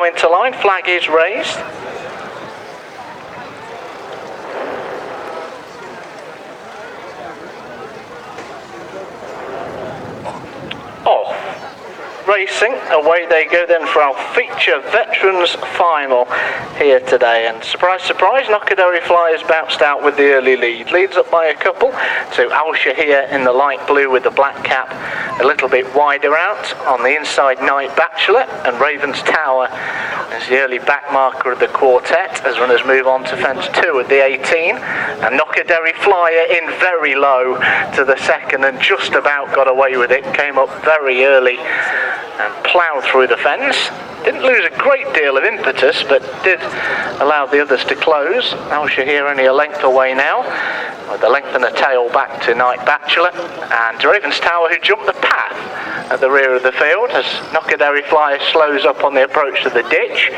Into line, flag is raised. Racing, away they go then for our feature veterans final here today, and surprise surprise, Knockaderry Flyers bounced out with the early lead, leads up by a couple to Al Shahir in the light blue with the black cap, a little bit wider out on the inside Night Bachelor, and Ravens Tower is the early back marker of the quartet as runners move on to fence 2 at the 18, and Knockaderry Flyer in very low to the second and just about got away with it, came up very early and ploughed through the fence. Didn't lose a great deal of impetus, but did allow the others to close. Al Shahir only a length away now, with the length and a tail back to Night Bachelor, and Ravens Tower, who jumped the path at the rear of the field as Knockaderry Flyer slows up on the approach to the ditch.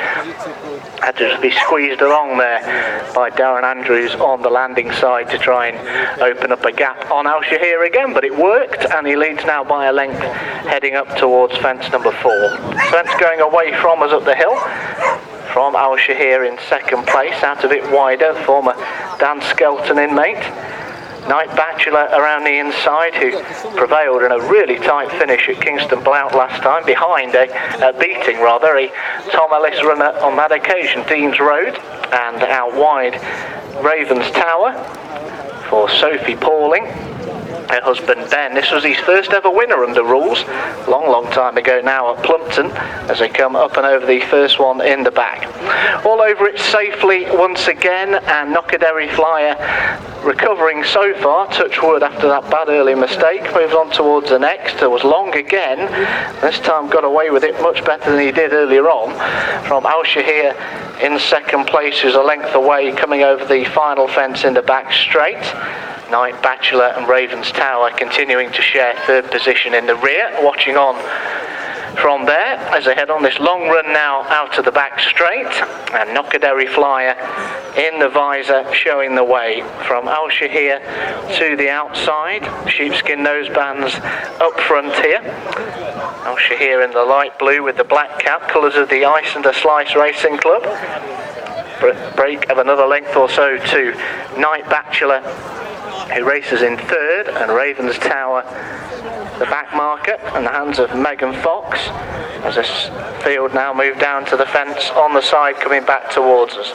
Had to just be squeezed along there by Darren Andrews on the landing side to try and open up a gap on Al Shahir again, but it worked, and he leads now by a length heading up towards fence number 4. Fence going away from us up the hill from Al Shahir in second place, out a bit wider, former Dan Skelton inmate. Night Bachelor around the inside, who prevailed in a really tight finish at Kingston Blount last time, behind beating a Tom Ellis runner on that occasion, Dean's Road, and out wide Ravens Tower for Sophie Pauling. Her husband Ben. This was his first ever winner under rules, long time ago now at Plumpton, as they come up and over the first one in the back. All over it safely once again, and Knockaderry Flyer recovering so far, touch wood after that bad early mistake, moves on towards the next. It was long again, this time got away with it much better than he did earlier on, from Al Shahir in second place, who's a length away, coming over the final fence in the back straight. Night Bachelor and Ravens Tower continuing to share third position in the rear, watching on from there as they head on this long run now out of the back straight, and Knockaderry Flyer in the visor showing the way from Al Shahir to the outside. Sheepskin nosebands up front here. Al Shahir in the light blue with the black cap, colours of the Ice and the Slice Racing Club. Break of another length or so to Night Bachelor, who races in third, and Ravens Tower the back marker in the hands of Megan Fox as this field now move down to the fence on the side coming back towards us.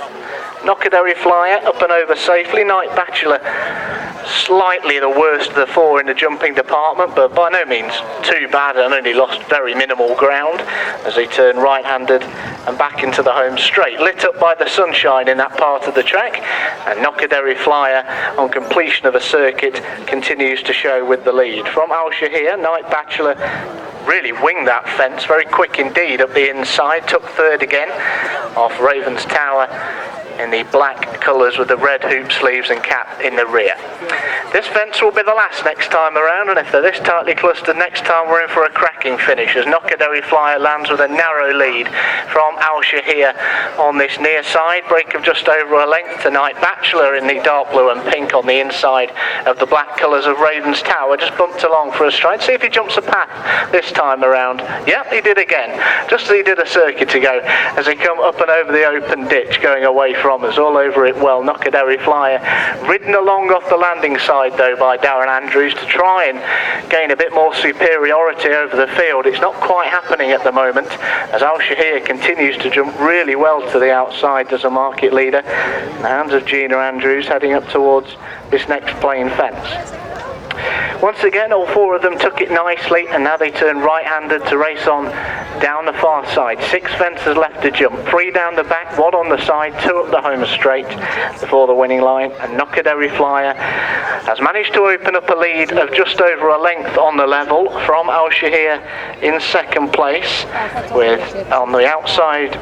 Knockaderry Flyer up and over safely. Night Bachelor slightly the worst of the four in the jumping department, but by no means too bad, and only lost very minimal ground as they turn right-handed and back into the home straight, lit up by the sunshine in that part of the track. And Knockaderry Flyer, on completion of a circuit, continues to show with the lead. From Al Shahir, Night Bachelor really winged that fence, very quick indeed up the inside, took third again off Ravens Tower in the black colours with the red hoop sleeves and cap in the rear. This fence will be the last next time around, and if they're this tightly clustered next time, we're in for a cracking finish as Knockaderry Flyer lands with a narrow lead from Al Shahir on this near side. Break of just over a length to Night Bachelor in the dark blue and pink on the inside of the black colours of Ravens Tower. Just bumped along for a stride. See if he jumps a path this time around. Yep, he did again, just as he did a circuit ago as they come up and over the open ditch going away from us. All over it well. Knockaderry Flyer ridden along off the landing side though by Darren Andrews to try and gain a bit more superiority over the field. It's not quite happening at the moment as Al Shahir continues to jump really well to the outside as a market leader in the hands of Gina Andrews heading up towards this next plain fence. Once again, all four of them took it nicely, and now they turn right-handed to race on down the far side. 6 fences left to jump, 3 down the back, 1 on the side, 2 up the home straight before the winning line, and Knockaderry Flyer has managed to open up a lead of just over a length on the level from Al Shahir in second place, with on the outside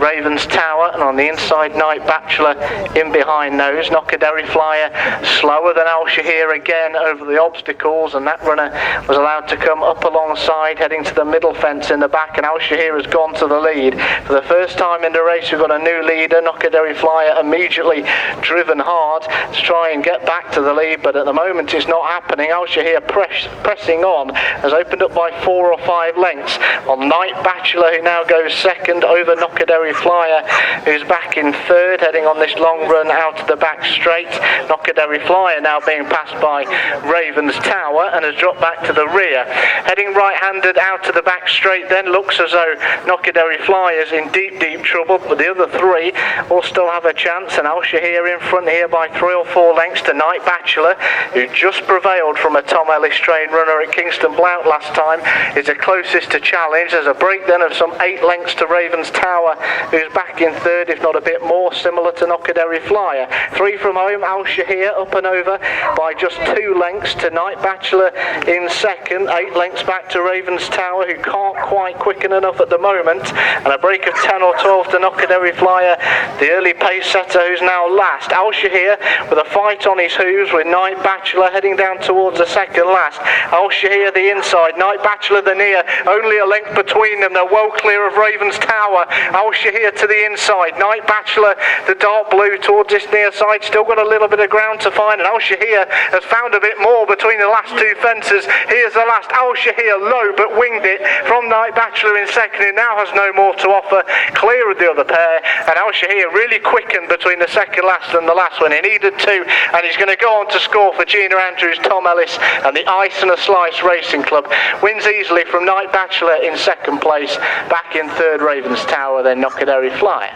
Ravens Tower and on the inside Night Bachelor in behind those. Knockaderry Flyer slower than Al Shahir again over the the obstacles, and that runner was allowed to come up alongside, heading to the middle fence in the back, and Al Shahir has gone to the lead. For the first time in the race, we've got a new leader. Knockaderry Flyer immediately driven hard to try and get back to the lead, but at the moment it's not happening. Al Shahir pressing on, has opened up by 4 or 5 lengths on Night Bachelor, who now goes second over Knockaderry Flyer, who's back in third, heading on this long run out of the back straight. Knockaderry Flyer now being passed by Raven's Tower and has dropped back to the rear. Heading right-handed out to the back straight, then looks as though Knockaderry Flyer's in deep trouble, but the other 3 will still have a chance, and Al Shahir in front here by 3 or 4 lengths to Night Bachelor, who just prevailed from a Tom Ellis train runner at Kingston Blount last time, is the closest to challenge. There's a break then of some 8 lengths to Raven's Tower, who's back in third, if not a bit more, similar to Knockaderry Flyer. 3 from home, Al Shahir up and over by just 2 lengths to Night Bachelor in second, 8 lengths back to Raven's Tower, who can't quite quicken enough at the moment, and a break of 10 or 12 to Knockaderry Flyer, the early pace setter, who's now last. Al Shahir with a fight on his hooves with Night Bachelor heading down towards the second last. Al Shahir the inside, Night Bachelor the near, only a length between them. They're well clear of Raven's Tower. Al Shahir to the inside, Night Bachelor the dark blue towards this near side, still got a little bit of ground to find, and Al Shahir has found a bit more between the last 2 fences. Here's the last. Al Shahir low but winged it from Night Bachelor in second, who now has no more to offer, clear of the other pair, and Al Shahir really quickened between the second last and the last one. He needed 2, and he's going to go on to score for Gina Andrews, Tom Ellis and the Ice and a Slice Racing Club. Wins easily from Night Bachelor in second place, back in third Raven's Tower, then Knockaderry Flyer.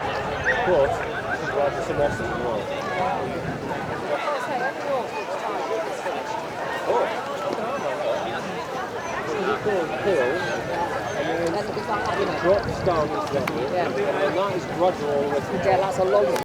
Drops down this level, and that is gradual. Yeah, that's a long